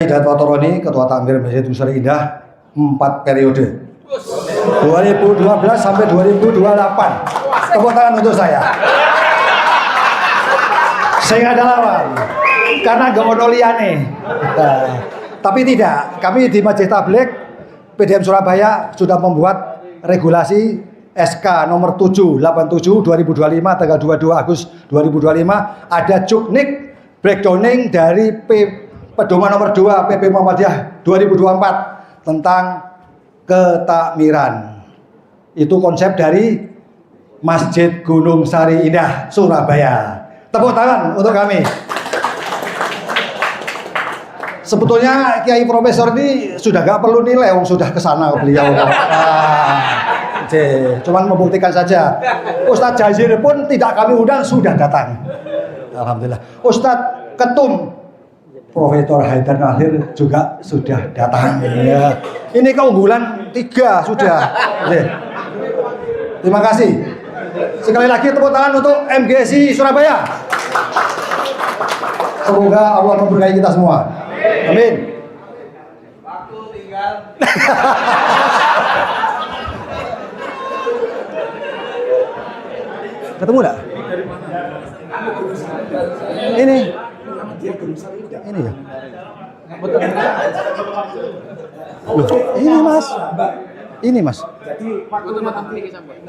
Hidayat Watoroni, Ketua Takmir Masjid Nusra Indah 4 periode 2012 sampai 2028. Tepuk tangan untuk saya. Saya nggak ada lawan karena nggak ono liyane. Tapi tidak, kami di Masjid Tabligh PDM Surabaya sudah membuat regulasi SK nomor 787 2025 tanggal 22 Agustus 2025 ada juknik breakdowning dari Pedoman nomor 2 PP Muhammadiyah 2024 tentang ketakmiran. Itu konsep dari Masjid Gunung Sari Indah Surabaya. Tepuk tangan untuk kami. Sebetulnya Kiai Profesor ini sudah gak perlu nilai, sudah kesana beliau. Cuman membuktikan saja. Ustadz Jazir pun tidak kami undang sudah datang. Alhamdulillah. Ustadz Ketum Profesor Haidar Nasir juga sudah datang. Ya. Ini keunggulan 3 sudah. Terima kasih. Sekali lagi tepuk tangan untuk MGSI Surabaya. Semoga Allah memberkahi kita semua. Amin. Waktu tinggal. Ketemu enggak? Ini ya. Loh, ini Mas. Ini Mas.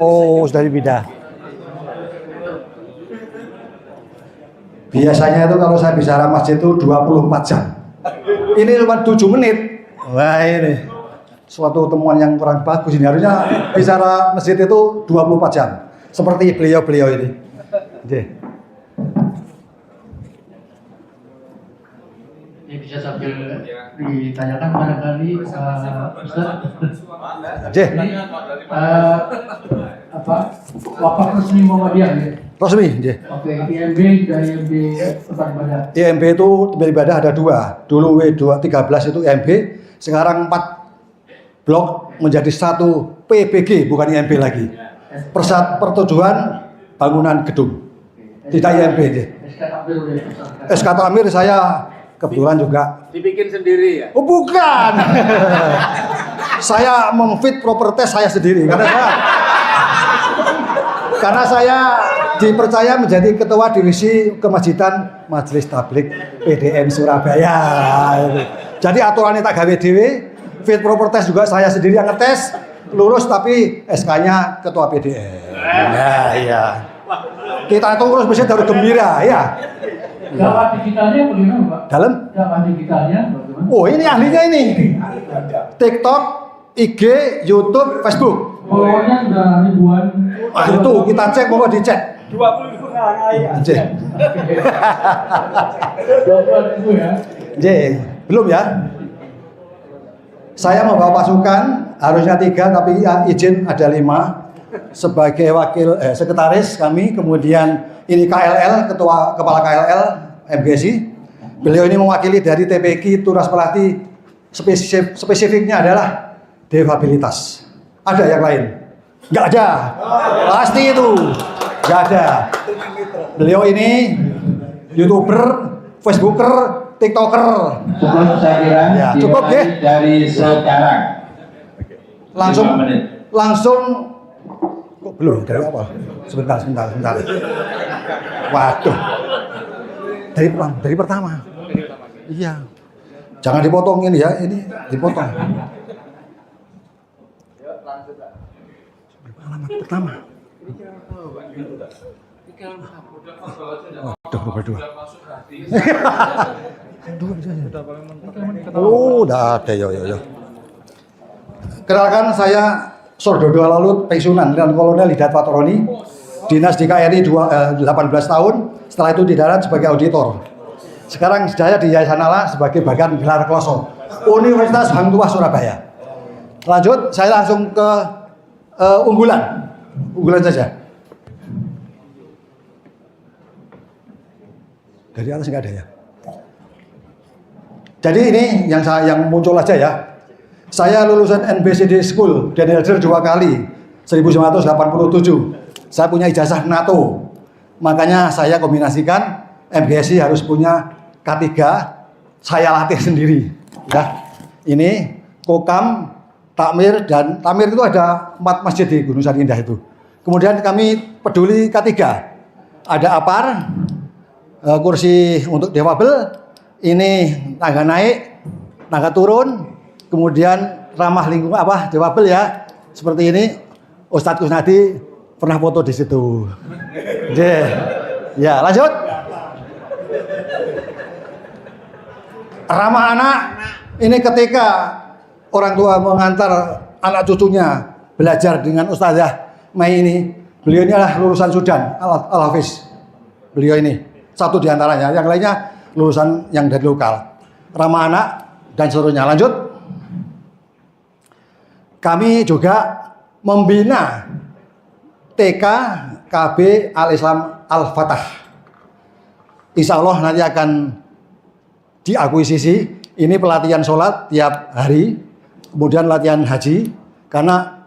Oh, sudah pindah. Biasanya itu kalau saya bicara masjid itu 24 jam. Ini cuma 7 menit. Wah, ini suatu temuan yang kurang bagus ini. Harusnya bicara masjid itu 24 jam. Seperti beliau-beliau ini. Ini bisa sambil ditanyakan barangkali Ustaz. Ini Wakaf resmi Muhammadiyah ya? resmi, Oke, IMB dan IMB tempat ibadah. IMB itu tempat ibadah ada 2. Dulu W213 itu IMB, sekarang 4 blok menjadi 1 PBG, bukan IMB lagi. Persetujuan bangunan gedung. Tidak IMB. SK Takmir saya kebetulan juga Dibikin sendiri ya? oh bukan. Saya memfit properti saya sendiri karena saya dipercaya menjadi ketua divisi kemajidan Majelis Tabligh PDM Surabaya. Jadi aturannya tak gawe dhewe, fit properti juga saya sendiri yang ngetes, lulus tapi SK-nya ketua PDM. Ya, iya. Kita itu terus mesti harus gembira ya. Dakwah digitalnya bagaimana Pak? Dalam? Dakwah digitalnya bagaimana? Oh ini ahlinya ini. TikTok, IG, YouTube, Facebook. Followernya sudah ribuan. Ah, itu kita cek, mau dicek. 20 J. Itu ya. J. Belum ya? Saya membawa pasukan, harusnya 3 tapi ya, izin ada 5. Sebagai wakil sekretaris kami, kemudian ini KLL, kepala KLL MGSI. Beliau ini mewakili dari TPQ Turas Pelatih, spesifiknya adalah defabilitas. Ada yang lain? Nggak ada. Pasti itu. Nggak ada. Beliau ini YouTuber, Facebooker, TikToker. Cukup saya kira Ya, cukup ya. Dari sekarang Langsung kok belum dari apa? Sebentar. Waduh. Dari pertama. Iya. Jangan dipotong ini ya, ini dipotong. Alamat pertama. Waduh, berdua. Oh, udah ada, yo. Kenalkan saya Sordodo Lalut, pensiunan dan Kolonel Hidayat Watoroni, dinas di KRI 18 tahun, setelah itu di darat sebagai auditor. Sekarang saya di Yayasan Allah sebagai bagian gelar kloso Universitas Hang Tuah Surabaya. Lanjut, saya langsung ke unggulan saja. Dari atas nggak ada ya. Jadi ini yang muncul aja ya. Saya lulusan NBCD School dan Elder 2 kali 1987. Saya punya ijazah NATO. Makanya saya kombinasikan MGSI harus punya K3 saya latih sendiri. Ya. Ini kokam, takmir, dan takmir itu ada 4 masjid di Gunung Sari Indah itu. Kemudian kami peduli K3. Ada apar, kursi untuk difabel, ini tangga naik, tangga turun, kemudian ramah lingkungan difabel ya. Seperti ini, Ustadz Kusnadi pernah foto di situ. Ya, lanjut. Ramah anak, ini ketika orang tua mengantar anak cucunya belajar dengan Ustazah Mai ini. Beliau ini adalah lulusan Sudan, Al-Hafiz. Beliau ini, satu di antaranya. Yang lainnya lulusan yang dari lokal. Ramah anak dan seluruhnya. Lanjut. Kami juga membina TK KB Al-Islam Al-Fatah. Insya Allah nanti akan diakuisisi. Ini pelatihan sholat tiap hari, kemudian latihan haji, karena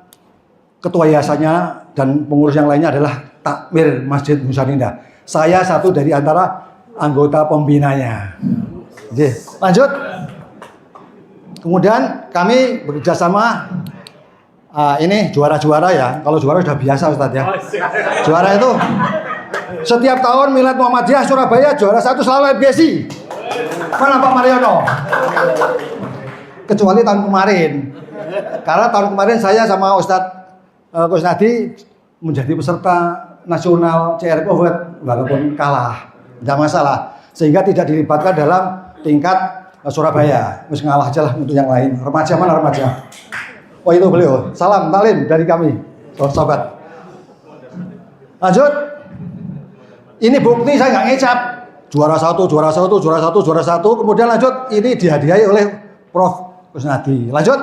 ketua yayasannya dan pengurus yang lainnya adalah takmir Masjid Gunung Sari Indah. Saya satu dari antara anggota pembinanya. Oke, lanjut. Kemudian kami bekerja sama. Ini juara-juara ya. Kalau juara sudah biasa Ustadz ya. Juara itu setiap tahun Milad Muhammadiyah Surabaya juara 1 selalu FGSI. Mana Pak Mariono? Kecuali tahun kemarin. Karena tahun kemarin saya sama Ustadz Kusnadi menjadi peserta nasional CR Covid walaupun kalah. Tidak masalah. Sehingga tidak dilibatkan dalam tingkat Surabaya. Terus ngalah aja lah untuk yang lain. Remaja mana remaja? Oh itu beliau. Salam taklim dari kami, sobat. Lanjut. Ini bukti saya nggak ngecap. Juara 1, juara 1, juara 1, juara 1. Kemudian lanjut. Ini dihadiahi oleh Prof. Kusnadi. Lanjut.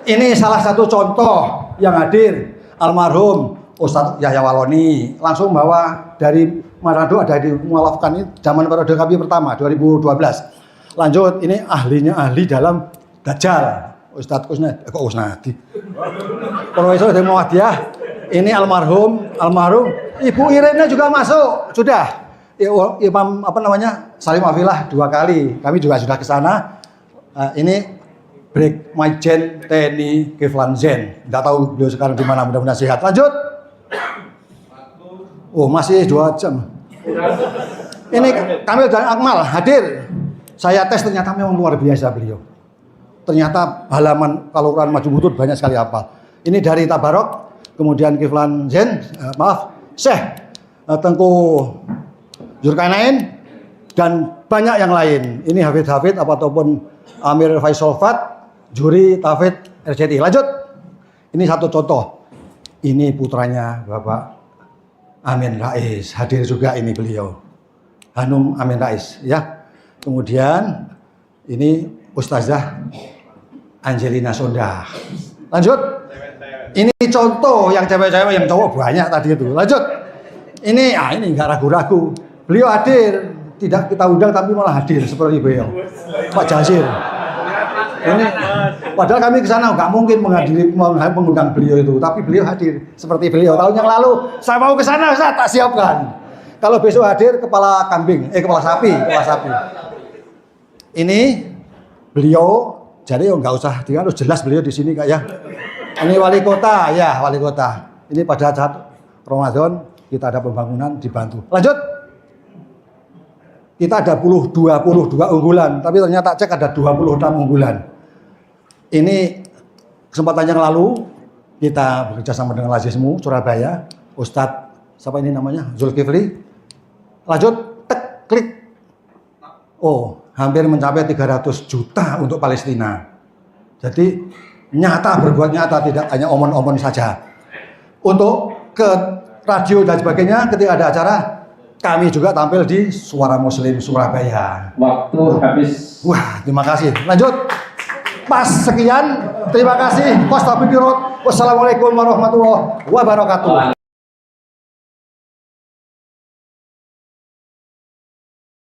Ini salah satu contoh yang hadir. Almarhum Ustadz Yahya Waloni. Langsung bawa dari Manado ada di mualafkan ini zaman periode kami pertama 2012. Lanjut. Ini ahli dalam Dajjal, Ustadz Kusnadi. Profesor dari Muhammadiyah. Ini almarhum Ibu Irene juga masuk, sudah. Imam Salim Afilah 2 kali. Kami juga sudah ke sana. Ini Brek Majen TNI Kiflan Zen. Tidak tahu beliau sekarang di mana, mudah-mudahan sehat. Lanjut. Oh, masih 2 jam. Ini Kamil dan Akmal hadir. Saya tes ternyata memang luar biasa beliau. Ternyata halaman kalau Quran Maju Butut banyak sekali hafal. Ini dari Tabarok, kemudian Kiflan Zen, Syekh Tengku Zulkarnain, dan banyak yang lain. Ini Hafid ataupun Amir Faisal Fat, Juri Tafid RCTI. Lanjut. Ini satu contoh. Ini putranya Bapak Amin Rais. Hadir juga ini beliau. Hanum Amin Rais ya. Kemudian ini Ustazah Angelina Sondah. Lanjut. Ini contoh yang cewek-cewek, yang cowok banyak tadi itu. Lanjut. Ini enggak ragu-ragu. Beliau hadir, tidak kita undang tapi malah hadir seperti beliau. Pak Jasir. Ini padahal kami ke sana nggak mungkin mengundang beliau itu, tapi beliau hadir seperti beliau. Tahun yang lalu saya mau ke sana, saya tak siapkan. Kalau besok hadir kepala kambing, kepala sapi. Ini beliau, jadi nggak usah harus jelas beliau di sini kak ya. Ini wali kota ya, wali kota. Ini pada saat Ramadan kita ada pembangunan dibantu. Lanjut. Kita ada 22 unggulan, tapi ternyata cek ada 26 unggulan. Ini kesempatan yang lalu kita bekerja sama dengan Lazismu Surabaya, Ustadz siapa ini namanya? Zulkifli. Lanjut, klik. Oh, hampir mencapai 300 juta untuk Palestina. Jadi nyata, berbuat nyata, tidak hanya omon-omon saja. Untuk ke radio dan sebagainya, ketika ada acara, kami juga tampil di Suara Muslim Surabaya. Waktu habis. Wah, terima kasih. Lanjut. Pas sekian. Terima kasih. Wassalamualaikum warahmatullahi wabarakatuh.